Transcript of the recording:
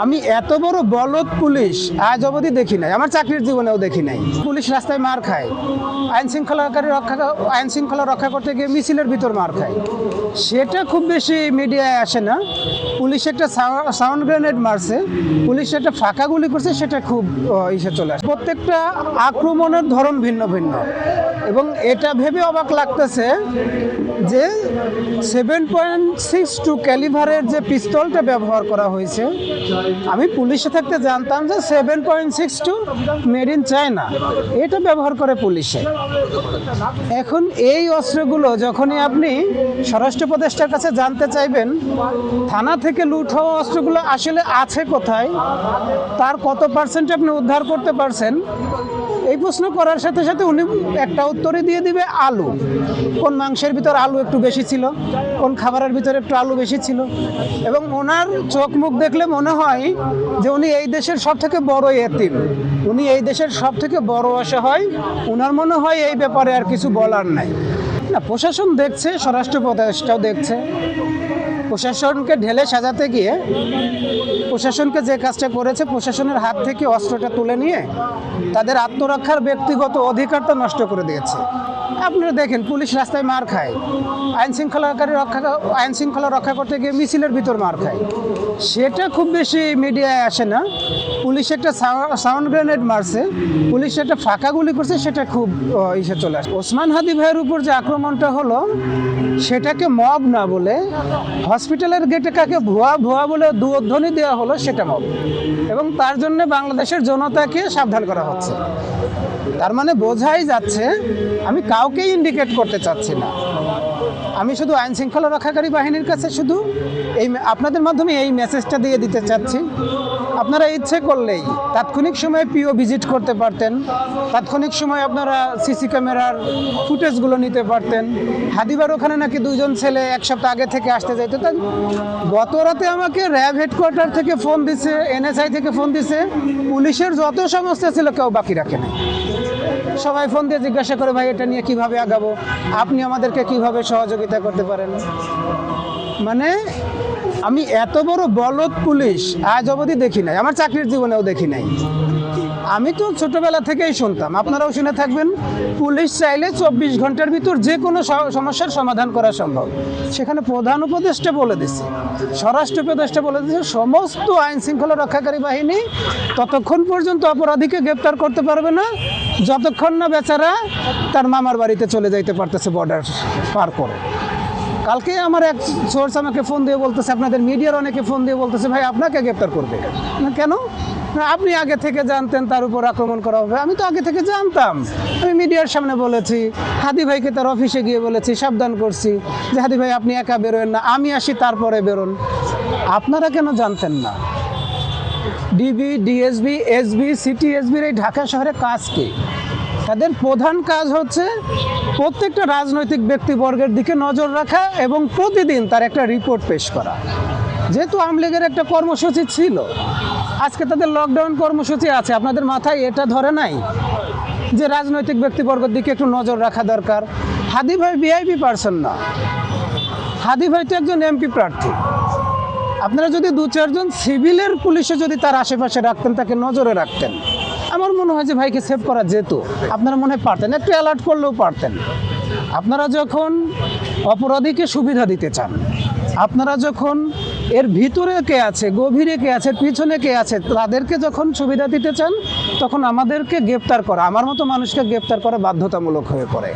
আমি এত বড় বলদ পুলিশ আজ অবধি দেখি নাই, আমার চাকরির জীবনেও দেখি নাই। পুলিশ রাস্তায় মার খায়, আইন শৃঙ্খলা রক্ষা করতে গিয়ে মিছিলের ভিতর মার খায়, সেটা খুব বেশি মিডিয়ায় আসে না। পুলিশ একটা সাউন্ড গ্রেনেড মারছে, পুলিশ একটা ফাঁকা গুলি করছে, সেটা খুব ইসে চলে আসে। প্রত্যেকটা আক্রমণের ধরন ভিন্ন ভিন্ন, এবং এটা ভেবে অবাক লাগতেছে যে 7.62 ক্যালিভারের যে পিস্তলটা ব্যবহার করা হয়েছে, আমি পুলিশে থাকতে জানতাম যে 7.62 মেড ইন চায়না এটা ব্যবহার করে পুলিশে। এখন এই অস্ত্রগুলো যখনই আপনি স্বরাষ্ট্র উপদেষ্টার কাছে জানতে চাইবেন থানা থেকে লুট হওয়া অস্ত্রগুলো আসলে আছে কোথায়, তার কত পার্সেন্ট আপনি উদ্ধার করতে পারছেন, এই প্রশ্ন করার সাথে সাথে উনি একটা উত্তরে দিয়ে দিবে আলু। কোন মাংসের ভিতর আলু একটু বেশি ছিল, কোন খাবারের ভিতরে একটু আলু বেশি ছিল, এবং ওনার চোখ মুখ দেখলে মনে হয় যে উনি এই দেশের সব থেকে বড় এতিম, উনি এই দেশের সব থেকে বড় অসহায়। ওনার মনে হয় এই ব্যাপারে আর কিছু বলার নাই। না, প্রশাসন দেখছে, স্বরাষ্ট্র উপদেষ্টাও দেখছে। প্রশাসনকে ঢেলে সাজাতে গিয়ে প্রশাসনকে যে কাজটা করেছে, প্রশাসনের হাত থেকে অস্ত্রটা তুলে নিয়ে তাদের আত্মরক্ষার ব্যক্তিগত অধিকারটা নষ্ট করে দিয়েছে। আপনারা দেখেন, পুলিশ রাস্তায় মার খায়, আইন শৃঙ্খলা রক্ষা করতে গিয়ে মিছিলের ভিতর মার খায়, সেটা খুব বেশি মিডিয়ায় আসে না। পুলিশ একটা সাউন্ড গ্রেনেড মারছে, পুলিশ একটা ফাঁকা গুলি করছে, সেটা খুব ইসে চলে আসে। ওসমান হাদি ভাইয়ের উপর যে আক্রমণটা হলো, সেটাকে মব না বলে হসপিটালের গেটে কাকে ভুয়া বলে দুধ্বনি দেওয়া হলো, সেটা মব, এবং তার জন্য বাংলাদেশের জনতাকে সাবধান করা হচ্ছে। তার মানে বোঝাই যাচ্ছে, আমি কাউকে ইন্ডিকেট করতে চাচ্ছি না, আমি শুধু আইন শৃঙ্খলা রক্ষাকারী বাহিনীর কাছে শুধু আপনাদের মাধ্যমে এই মেসেজটা দিয়ে দিতে চাচ্ছি। আপনারা ইচ্ছে করলেই তাৎক্ষণিক সময়ে পিও ভিজিট করতে পারতেন, তাৎক্ষণিক সময় আপনারা সিসি ক্যামেরার ফুটেজগুলো নিতে পারতেন। হাদিবার ওখানে নাকি 2জন ছেলে এক সপ্তাহ আগে থেকে আসতে যাইতো, তাই গত রাতে আমাকে র্যাব হেডকোয়ার্টার থেকে ফোন দিছে, NSI থেকে ফোন দিছে, পুলিশের যত সংস্থা ছিল কেউ বাকি রাখে না। সবাই ফোন দিয়ে জিজ্ঞাসা করে, ভাই এটা নিয়ে কিভাবে আগাবো, আপনি আমাদেরকে কিভাবে সহযোগিতা করতে পারেন। মানে আমি এত বড় বলদ পুলিশ আজ অবধি দেখি নাই, আমার চাকরির জীবনেও দেখি নাই। আমি তো ছোটবেলা থেকেই শুনতাম, আপনারাও শুনে থাকবেন, পুলিশ চাইলে 24 ঘন্টার ভিতর যে কোনো সমস্যার সমাধান করা সম্ভব। সেখানে প্রধান উপদেষ্টা বলে দিচ্ছে, স্বরাষ্ট্র উপদেষ্টা বলে দিচ্ছে, সমস্ত আইন শৃঙ্খলা রক্ষাকারী বাহিনী ততক্ষণ পর্যন্ত অপরাধীকে গ্রেপ্তার করতে পারবে না যতক্ষণ না বেচারা তার মামার বাড়িতে চলে যাইতে পারতেছে বর্ডার পার করে। কালকে আমার এক সোর্স আমাকে ফোন দিয়ে বলতেছে, আপনাদের মিডিয়ার অনেকে ফোন দিয়ে বলতেছে, ভাই আপনাকে গ্রেপ্তার করবে না কেন? না, আপনি আগে থেকে জানতেন তার উপর আক্রমণ করা হবে। আমি তো আগে থেকে জানতাম, আমি মিডিয়ার সামনে বলেছি, হাদি ভাইকে তার অফিসে গিয়ে বলেছি, সাবধান করছি যে হাদি ভাই আপনি একা বেরোয়েন না, আমি আসি তারপরে বেরোন। আপনারা কেন জানতেন না? ডিবি, ডিএসবি, এসবি, সিটি এসবির এই ঢাকা শহরে কাজ কি? তাদের প্রধান কাজ হচ্ছে প্রত্যেকটা রাজনৈতিক ব্যক্তিবর্গের দিকে নজর রাখা এবং প্রতিদিন তার একটা রিপোর্ট পেশ করা। যেহেতু আওয়ামী লীগের একটা কর্মসূচি ছিল, আজকে তাদের লকডাউন কর্মসূচি আছে, আপনাদের মাথায় এটা ধরে নাই যে রাজনৈতিক ব্যক্তিবর্গের দিকে একটু নজর রাখা দরকার? হাদি ভাই ভিআইপি পারসন না, হাদি ভাই তো একজন এমপি প্রার্থী। আপনারা যদি 2-4 জন সিভিলের পুলিশে যদি তার আশেপাশে রাখতেন, তাকে নজরে রাখতেন, আমার মনে হয় যে ভাইকে সেভ করা যেত। আপনারা মনে হয় পারতেন, একটু অ্যালার্ট করলেও পারতেন। আপনারা যখন অপরাধীকে সুবিধা দিতে চান, আপনারা যখন এর ভিতরে কে আছে, গভীরে কে আছে, পিছনে কে আছে, তাদেরকে যখন সুবিধা দিতে চান, তখন আমাদেরকে গ্রেপ্তার করা, আমার মতো মানুষকে গ্রেপ্তার করা বাধ্যতামূলক হয়ে পড়ে।